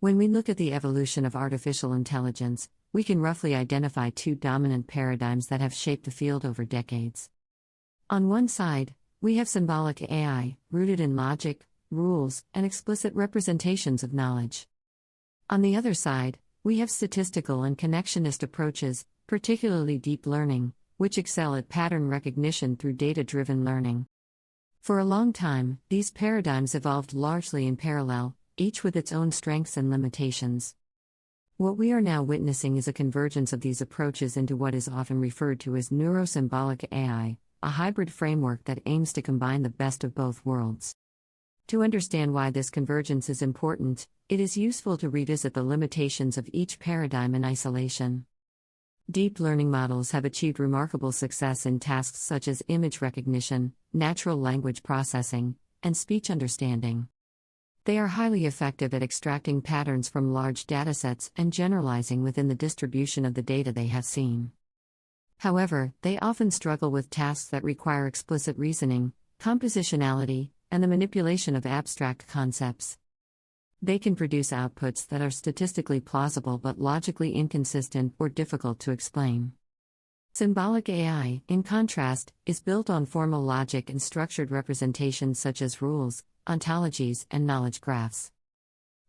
When we look at the evolution of artificial intelligence, we can roughly identify two dominant paradigms that have shaped the field over decades. On one side, we have symbolic AI, rooted in logic, rules, and explicit representations of knowledge. On the other side, we have statistical and connectionist approaches, particularly deep learning, which excel at pattern recognition through data-driven learning. For a long time, these paradigms evolved largely in parallel, each with its own strengths and limitations. What we are now witnessing is a convergence of these approaches into what is often referred to as Neurosymbolic AI, a hybrid framework that aims to combine the best of both worlds. To understand why this convergence is important, it is useful to revisit the limitations of each paradigm in isolation. Deep learning models have achieved remarkable success in tasks such as image recognition, natural language processing, and speech understanding. They are highly effective at extracting patterns from large datasets and generalizing within the distribution of the data they have seen. However, they often struggle with tasks that require explicit reasoning, compositionality, and the manipulation of abstract concepts. They can produce outputs that are statistically plausible but logically inconsistent or difficult to explain. Symbolic AI, in contrast, is built on formal logic and structured representations such as rules, ontologies, and knowledge graphs.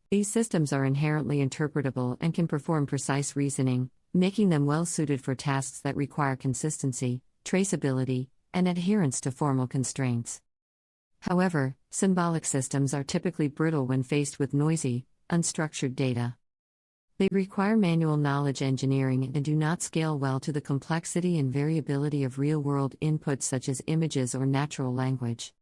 These systems are inherently interpretable and can perform precise reasoning, making them well-suited for tasks that require consistency, traceability, and adherence to formal constraints. However, symbolic systems are typically brittle when faced with noisy, unstructured data. They require manual knowledge engineering and do not scale well to the complexity and variability of real-world inputs such as images or natural language.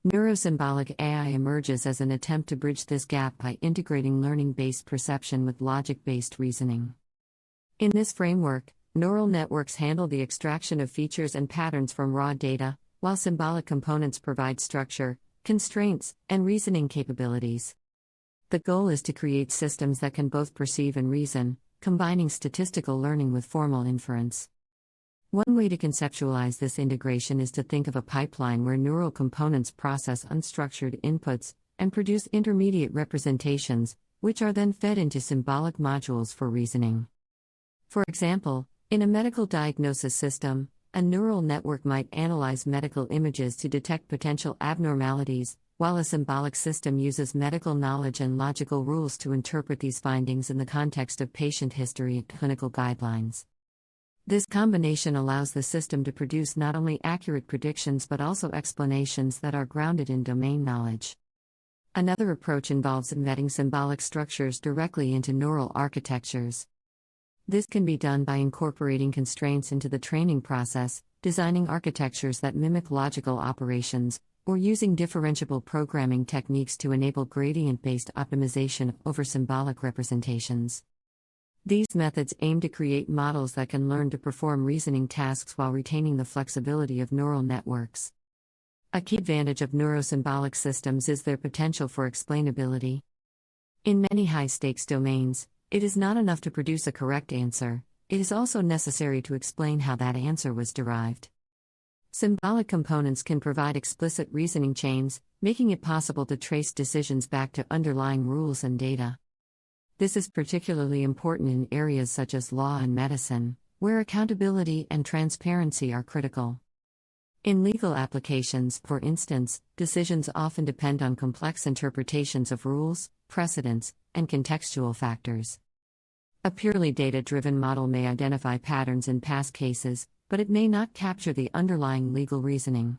Neurosymbolic AI emerges as an attempt to bridge this gap by integrating learning-based perception with logic-based reasoning. In this framework, neural networks handle the extraction of features and patterns from raw data, while symbolic components provide structure, constraints, and reasoning capabilities. The goal is to create systems that can both perceive and reason, combining statistical learning with formal inference. One way to conceptualize this integration is to think of a pipeline where neural components process unstructured inputs and produce intermediate representations, which are then fed into symbolic modules for reasoning. For example, in a medical diagnosis system, a neural network might analyze medical images to detect potential abnormalities, while a symbolic system uses medical knowledge and logical rules to interpret these findings in the context of patient history and clinical guidelines. This combination allows the system to produce not only accurate predictions but also explanations that are grounded in domain knowledge. Another approach involves embedding symbolic structures directly into neural architectures. This can be done by incorporating constraints into the training process, designing architectures that mimic logical operations, or using differentiable programming techniques to enable gradient-based optimization over symbolic representations. These methods aim to create models that can learn to perform reasoning tasks while retaining the flexibility of neural networks. A key advantage of neurosymbolic systems is their potential for explainability. In many high-stakes domains, it is not enough to produce a correct answer, it is also necessary to explain how that answer was derived. Symbolic components can provide explicit reasoning chains, making it possible to trace decisions back to underlying rules and data. This is particularly important in areas such as law and medicine, where accountability and transparency are critical. In legal applications, for instance, decisions often depend on complex interpretations of rules, precedents, and contextual factors. A purely data-driven model may identify patterns in past cases, but it may not capture the underlying legal reasoning.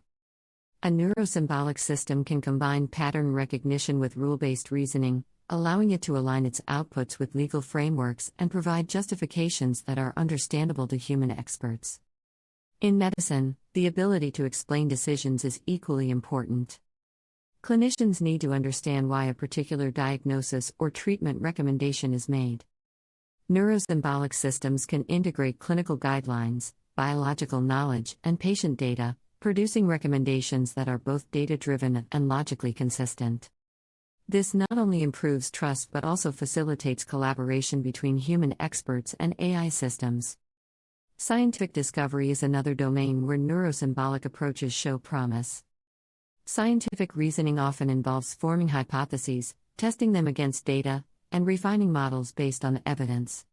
A neurosymbolic system can combine pattern recognition with rule-based reasoning, allowing it to align its outputs with legal frameworks and provide justifications that are understandable to human experts. In medicine, the ability to explain decisions is equally important. Clinicians need to understand why a particular diagnosis or treatment recommendation is made. Neurosymbolic systems can integrate clinical guidelines, biological knowledge, and patient data, producing recommendations that are both data-driven and logically consistent. This not only improves trust but also facilitates collaboration between human experts and AI systems. Scientific discovery is another domain where neurosymbolic approaches show promise. Scientific reasoning often involves forming hypotheses, testing them against data, and refining models based on evidence.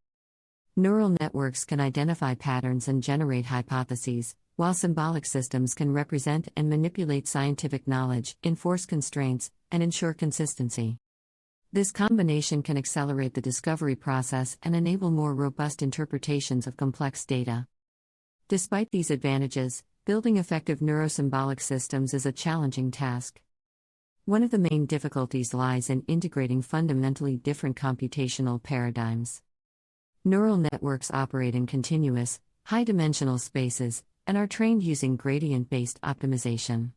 Neural networks can identify patterns and generate hypotheses, while symbolic systems can represent and manipulate scientific knowledge, enforce constraints, and ensure consistency. This combination can accelerate the discovery process and enable more robust interpretations of complex data. Despite these advantages, building effective neurosymbolic systems is a challenging task. One of the main difficulties lies in integrating fundamentally different computational paradigms. Neural networks operate in continuous, high-dimensional spaces, and are trained using gradient-based optimization.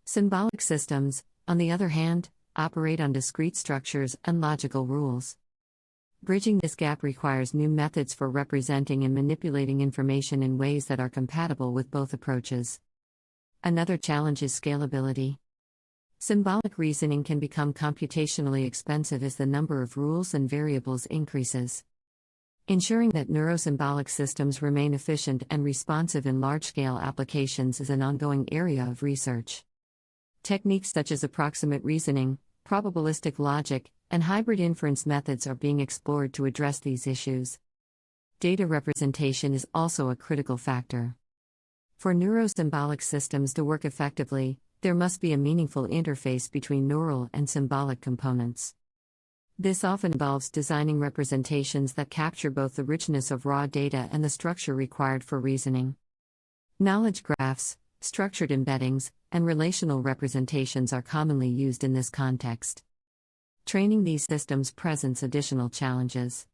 Symbolic systems, on the other hand, operate on discrete structures and logical rules. Bridging this gap requires new methods for representing and manipulating information in ways that are compatible with both approaches. Another challenge is scalability. Symbolic reasoning can become computationally expensive as the number of rules and variables increases. Ensuring that neurosymbolic systems remain efficient and responsive in large-scale applications is an ongoing area of research. Techniques such as approximate reasoning, probabilistic logic, and hybrid inference methods are being explored to address these issues. Data representation is also a critical factor. For neurosymbolic systems to work effectively, there must be a meaningful interface between neural and symbolic components. This often involves designing representations that capture both the richness of raw data and the structure required for reasoning. Knowledge graphs, structured embeddings, and relational representations are commonly used in this context. Training these systems presents additional challenges.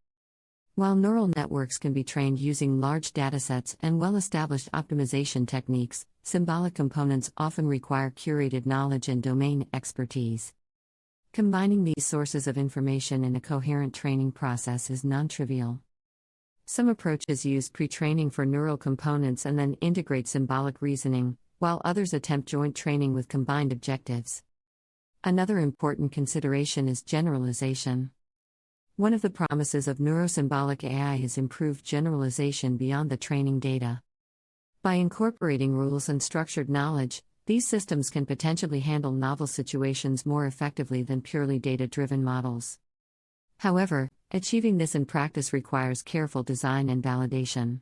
While neural networks can be trained using large datasets and well-established optimization techniques, symbolic components often require curated knowledge and domain expertise. Combining these sources of information in a coherent training process is non-trivial. Some approaches use pre-training for neural components and then integrate symbolic reasoning, while others attempt joint training with combined objectives. Another important consideration is generalization. One of the promises of neurosymbolic AI is improved generalization beyond the training data. By incorporating rules and structured knowledge, these systems can potentially handle novel situations more effectively than purely data-driven models. However, achieving this in practice requires careful design and validation.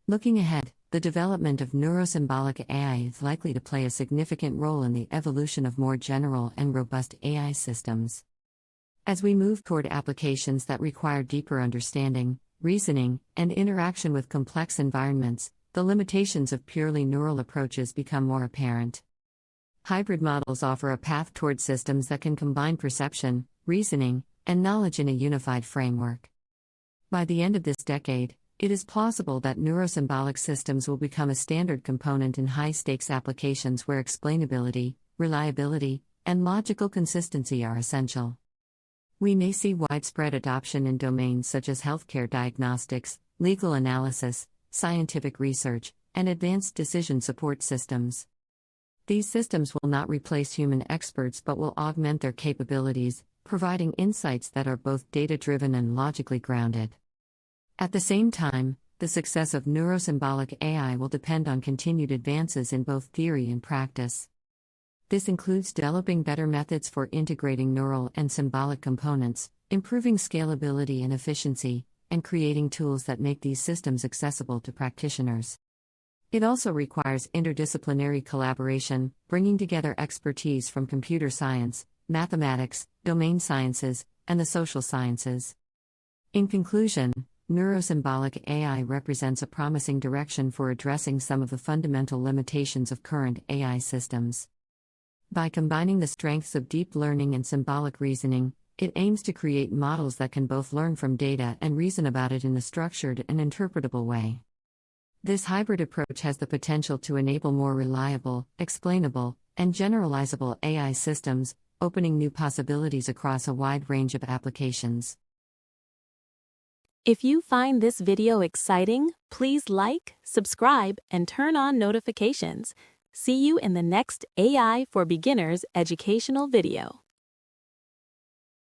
Looking ahead, the development of neurosymbolic AI is likely to play a significant role in the evolution of more general and robust AI systems. As we move toward applications that require deeper understanding, reasoning, and interaction with complex environments, the limitations of purely neural approaches become more apparent. Hybrid models offer a path toward systems that can combine perception, reasoning, and knowledge in a unified framework. By the end of this decade, it is plausible that neurosymbolic systems will become a standard component in high-stakes applications where explainability, reliability, and logical consistency are essential. We may see widespread adoption in domains such as healthcare diagnostics, legal analysis, scientific research, and advanced decision support systems. These systems will not replace human experts but will augment their capabilities, providing insights that are both data-driven and logically grounded. At the same time, the success of neurosymbolic AI will depend on continued advances in both theory and practice. This includes developing better methods for integrating neural and symbolic components, improving scalability and efficiency, and creating tools that make these systems accessible to practitioners. It also requires interdisciplinary collaboration, bringing together expertise from computer science, mathematics, domain sciences, and the social sciences. In conclusion, neurosymbolic AI represents a promising direction for addressing some of the fundamental limitations of current AI systems. By combining the strengths of deep learning and symbolic reasoning, it aims to create models that can both learn from data and reason about it in a structured and interpretable way. This hybrid approach has the potential to enable more reliable, explainable, and generalizable AI systems, opening new possibilities across a wide range of applications. If you find this video exciting, please like, subscribe, and turn on notifications. See you in the next AI for Beginners educational video.